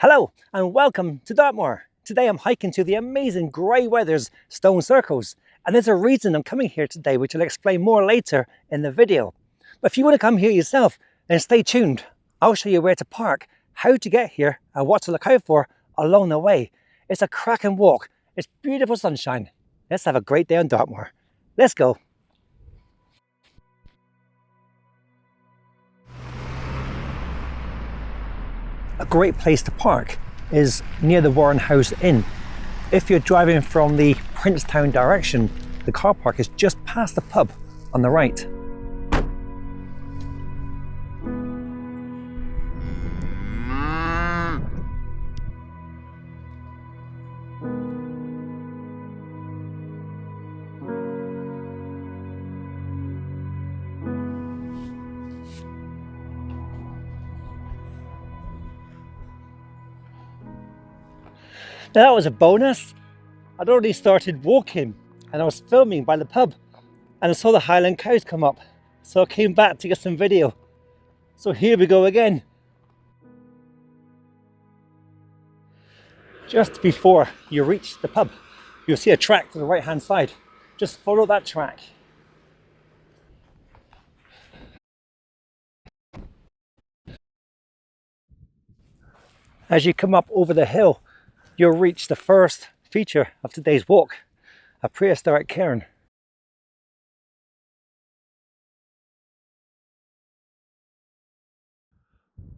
Hello and welcome to Dartmoor. Today I'm hiking to the amazing Grey Wethers Stone Circles, and there's a reason I'm coming here today which I'll explain more later in the video. But if you want to come here yourself, then stay tuned. I'll show you where to park, how to get here and what to look out for along the way. It's a cracking walk, it's beautiful sunshine. Let's have a great day on Dartmoor. Let's go. A great place to park is near the Warren House Inn. If you're driving from the Princetown direction, the car park is just past the pub on the right. Now that was a bonus. I'd already started walking and I was filming by the pub and I saw the Highland cows come up. So I came back to get some video. So here we go again. Just before you reach the pub, you'll see a track to the right hand side. Just follow that track. As you come up over the hill, you'll reach the first feature of today's walk, a prehistoric cairn.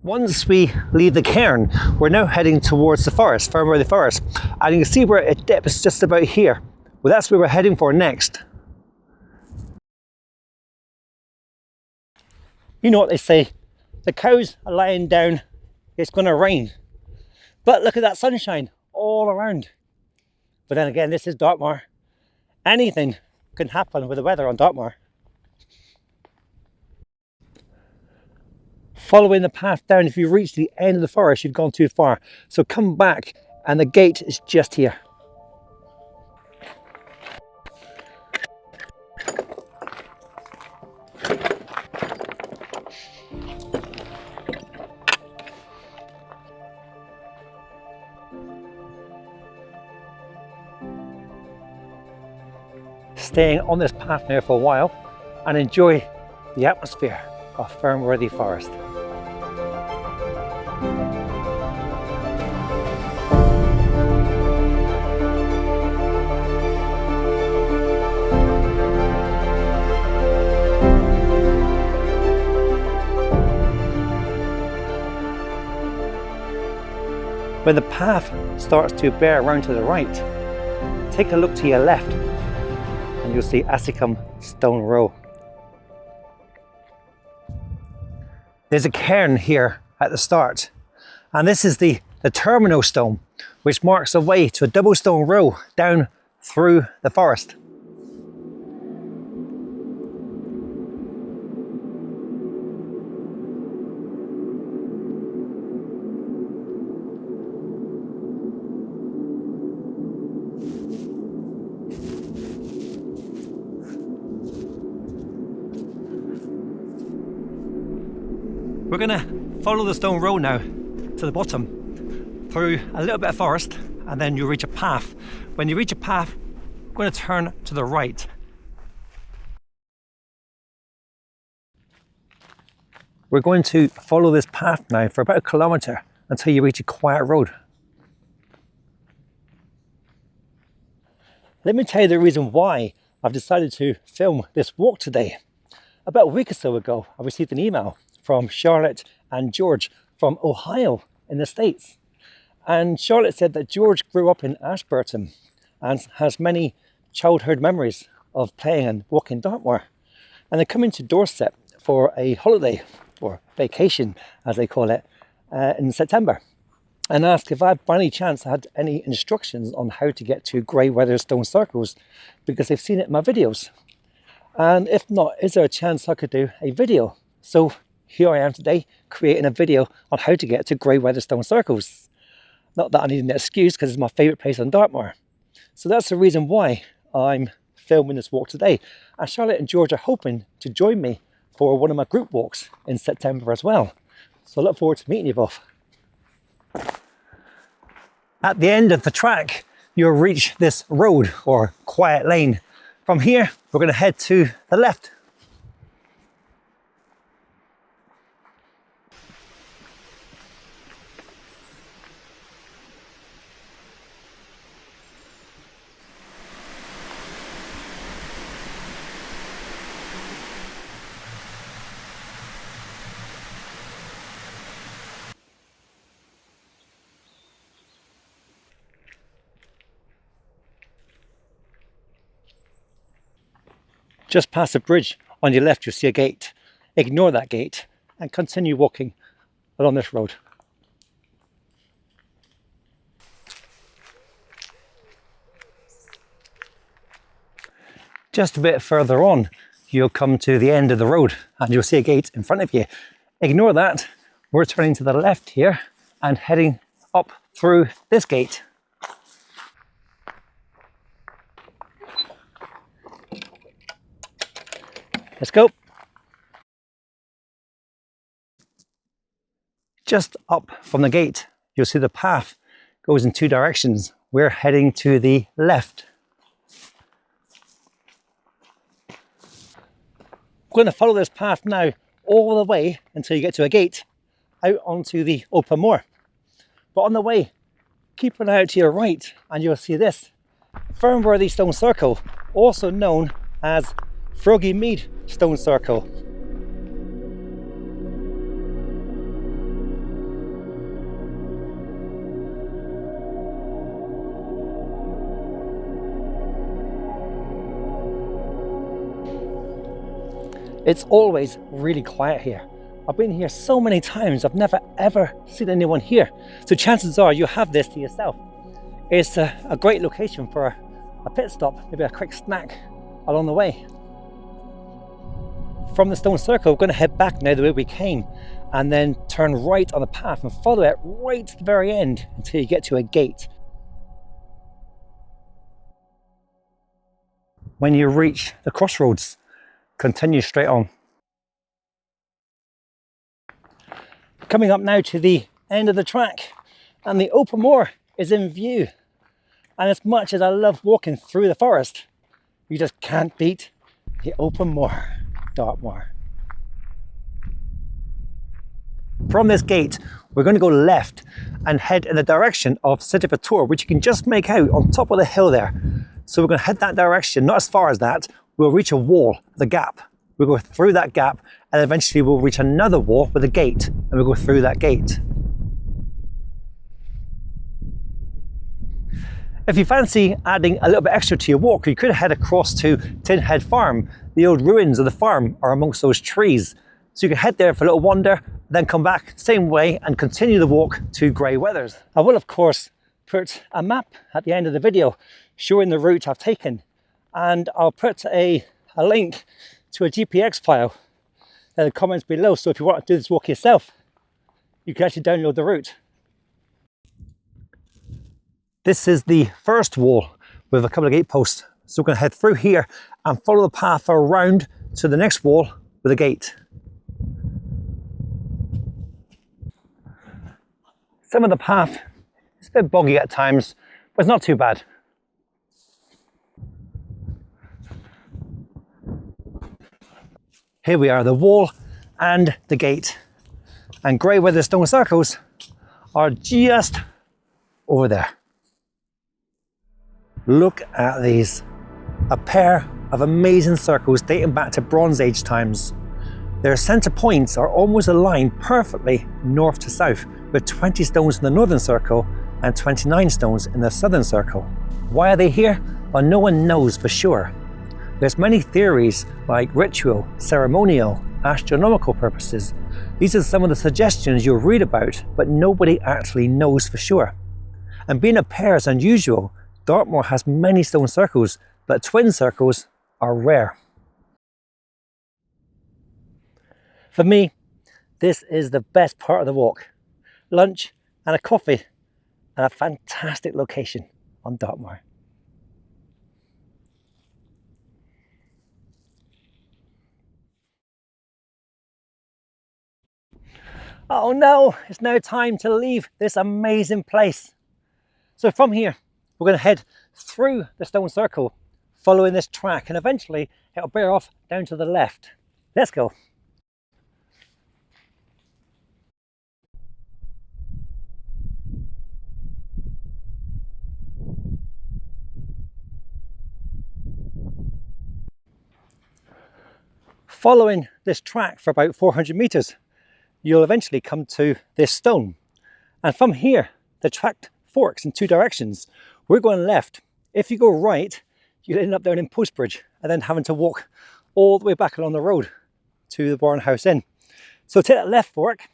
Once we leave the cairn, we're now heading towards the forest, Fernworthy Forest, and you can see where it dips just about here. Well, that's where we're heading for next. You know what they say, the cows are lying down, it's going to rain. But look at that sunshine all around. But then again, this is Dartmoor. Anything can happen with the weather on Dartmoor. Following the path down, if you reach the end of the forest, you've gone too far. So come back and the gate is just here. Staying on this path now for a while and enjoy the atmosphere of Fernworthy Forest. When the path starts to bear around to the right, take a look to your left and you'll see Assicum Stone Row. There's a cairn here at the start, and this is the terminal stone, which marks the way to a double stone row down through the forest. We're going to follow the stone row now to the bottom through a little bit of forest, and then you'll reach a path. When you reach a path, we're going to turn to the right. We're going to follow this path now for about 1 kilometre until you reach a quiet road. Let me tell you the reason why I've decided to film this walk today. About a week or so ago, I received an email from Charlotte and George from Ohio in the States. And Charlotte said that George grew up in Ashburton and has many childhood memories of playing and walking Dartmoor. And they're coming to Dorset for a holiday, or vacation as they call it, in September. And asked if I by any chance had any instructions on how to get to Grey Wethers Stone Circles, because they've seen it in my videos. And if not, is there a chance I could do a video? So here I am today, creating a video on how to get to Grey Wethers Stone Circles. Not that I need an excuse, because it's my favourite place on Dartmoor. So that's the reason why I'm filming this walk today. And Charlotte and George are hoping to join me for one of my group walks in September as well. So I look forward to meeting you both. At the end of the track, you'll reach this road or quiet lane. From here, we're going to head to the left. Just past the bridge on your left, you'll see a gate. Ignore that gate and continue walking along this road. Just a bit further on, you'll come to the end of the road and you'll see a gate in front of you. Ignore that. We're turning to the left here and heading up through this gate. Let's go. Just up from the gate, you'll see the path goes in two directions. We're heading to the left. We're going to follow this path now all the way until you get to a gate out onto the open moor. But on the way, keep an eye out to your right and you'll see this. Grey Stone Circle, also known as Froggy Mead Stone Circle. It's always really quiet here. I've been here so many times, I've never ever seen anyone here. So chances are you have this to yourself. It's a great location for a pit stop, maybe a quick snack along the way. From the stone circle, we're going to head back now the way we came and then turn right on the path and follow it right to the very end until you get to a gate. When you reach the crossroads, continue straight on. Coming up now to the end of the track and the open moor is in view. And as much as I love walking through the forest, you just can't beat the open moor, Dartmoor. From this gate, we're going to go left and head in the direction of Sidipator, which you can just make out on top of the hill there. So we're going to head that direction, not as far as that. We'll reach a wall, the gap. We'll go through that gap and eventually we'll reach another wall with a gate and we'll go through that gate. If you fancy adding a little bit extra to your walk, you could head across to Tin Head Farm. The old ruins of the farm are amongst those trees. So you can head there for a little wander, then come back same way and continue the walk to Grey Wethers. I will of course put a map at the end of the video showing the route I've taken, and I'll put a link to a GPX file in the comments below, so if you want to do this walk yourself, you can actually download the route. This is the first wall with a couple of gate posts, so we're going to head through here and follow the path around to the next wall with a gate. Some of the path is a bit boggy at times, but it's not too bad. Here we are, the wall and the gate. And Grey Wethers Stone Circles are just over there. Look at these. A pair of amazing circles dating back to Bronze Age times. Their centre points are almost aligned perfectly north to south, with 20 stones in the northern circle and 29 stones in the southern circle. Why are they here? Well, no one knows for sure. There's many theories like ritual, ceremonial, astronomical purposes. These are some of the suggestions you'll read about, but nobody actually knows for sure. And being a pair is unusual. Dartmoor has many stone circles, but twin circles are rare. For me, this is the best part of the walk. Lunch and a coffee and a fantastic location on Dartmoor. Oh no, it's now time to leave this amazing place. So from here, we're going to head through the stone circle, following this track, and eventually it'll bear off down to the left. Let's go. Following this track for about 400 meters, you'll eventually come to this stone. And from here, the track forks in two directions. We're going left. If you go right, you'll end up down in Postbridge and then having to walk all the way back along the road to the Barn House Inn. So take that left fork,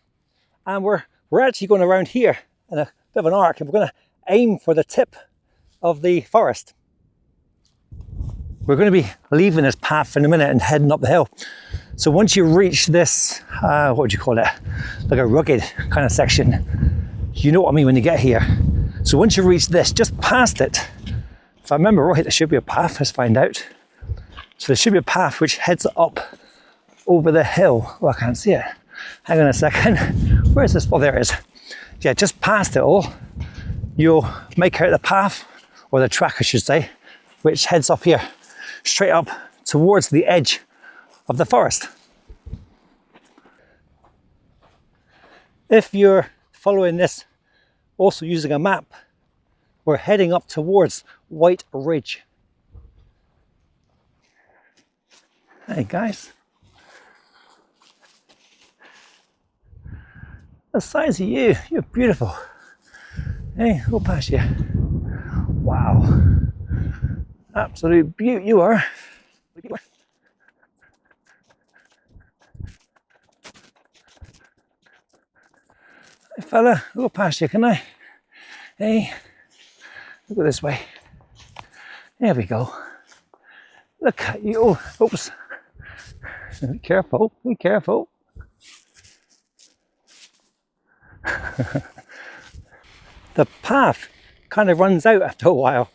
and we're actually going around here in a bit of an arc, and we're going to aim for the tip of the forest. We're going to be leaving this path in a minute and heading up the hill. So once you reach this, what would you call it? Like a rugged kind of section. You know what I mean when you get here. So once you reach this, just past it, if I remember right, there should be a path. Let's find out. So there should be a path which heads up over the hill. Oh, I can't see it. Hang on a second. Where is this? Oh, there it is. Yeah, just past it all, you'll make out the path, or the track I should say, which heads up here, straight up towards the edge of the forest. If you're following this also using a map, we're heading up towards White Ridge. Hey guys. The size of you, you're beautiful. Hey, go past you. Wow. Absolute beaut you are. Hey fella, go past you, can I? Hey, go this way. There we go. Look at you. Oh, oops. Be careful, be careful. The path kind of runs out after a while,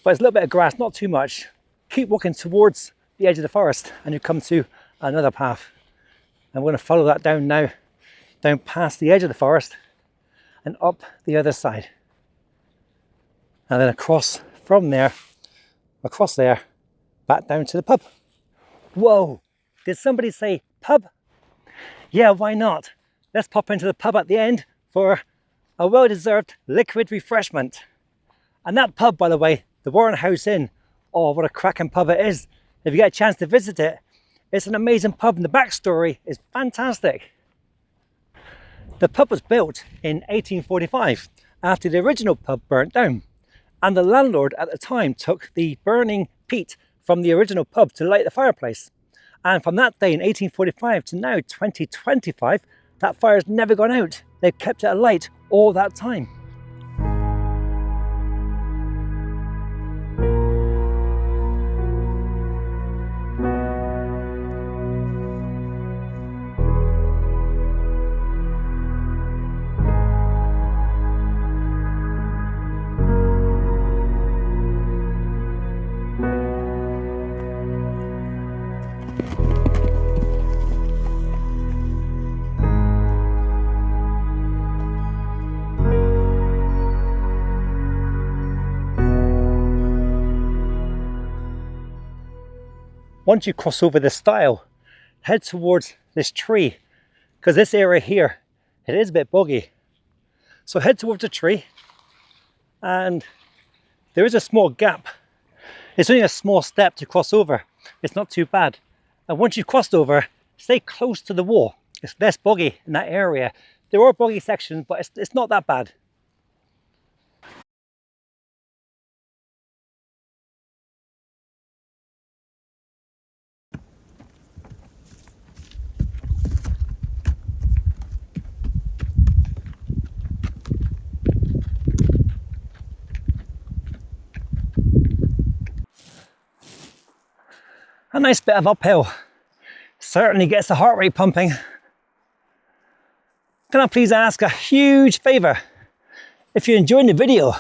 but it's a little bit of grass, not too much. Keep walking towards the edge of the forest and you come to another path. I'm going to follow that down now, down past the edge of the forest and up the other side. And then across from there, across there, back down to the pub. Whoa, did somebody say pub? Yeah, why not? Let's pop into the pub at the end for a well-deserved liquid refreshment. And that pub, by the way, the Warren House Inn, oh, what a cracking pub it is. If you get a chance to visit it, it's an amazing pub and the backstory is fantastic. The pub was built in 1845 after the original pub burnt down. And the landlord at the time took the burning peat from the original pub to light the fireplace. And from that day in 1845 to now 2025, that fire's never gone out. They've kept it alight all that time. Once you cross over this stile, head towards this tree, because this area here, it is a bit boggy. So head towards the tree, and there is a small gap. It's only a small step to cross over. It's not too bad. And once you've crossed over, stay close to the wall. It's less boggy in that area. There are boggy sections, but it's not that bad. A nice bit of uphill. Certainly gets the heart rate pumping. Can I please ask a huge favour? If you're enjoying the video,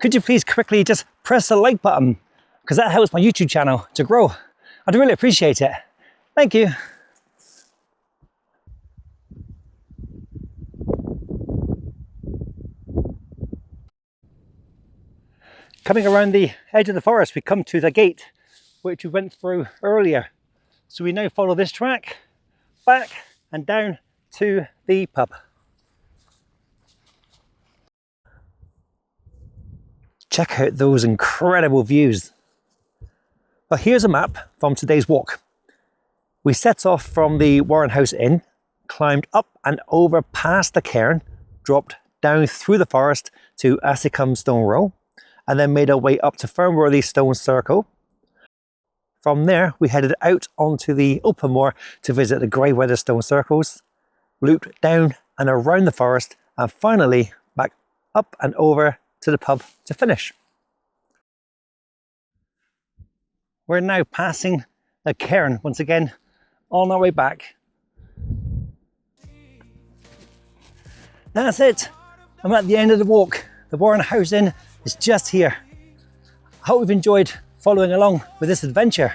could you please quickly just press the like button? Because that helps my YouTube channel to grow. I'd really appreciate it. Thank you. Coming around the edge of the forest, we come to the gate which we went through earlier. So we now follow this track back and down to the pub. Check out those incredible views. Well, here's a map from today's walk. We set off from the Warren House Inn, climbed up and over past the cairn, dropped down through the forest to Assicum Stone Row, and then made our way up to Fernworthy Stone Circle. From there, we headed out onto the open moor to visit the Grey Wethers Stone Circles, looped down and around the forest, and finally back up and over to the pub to finish. We're now passing the cairn once again on our way back. That's it. I'm at the end of the walk. The Warren House Inn is just here. I hope you've enjoyed following along with this adventure.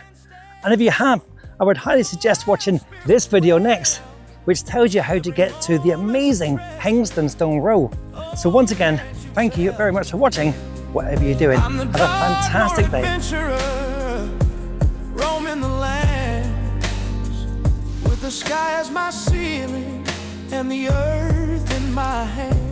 And if you have, I would highly suggest watching this video next, which tells you how to get to the amazing Hengstone Stone Row. So once again, thank you very much for watching, whatever you're doing. Have a fantastic day. Roaming the lands with the sky as my ceiling and the earth in my hand.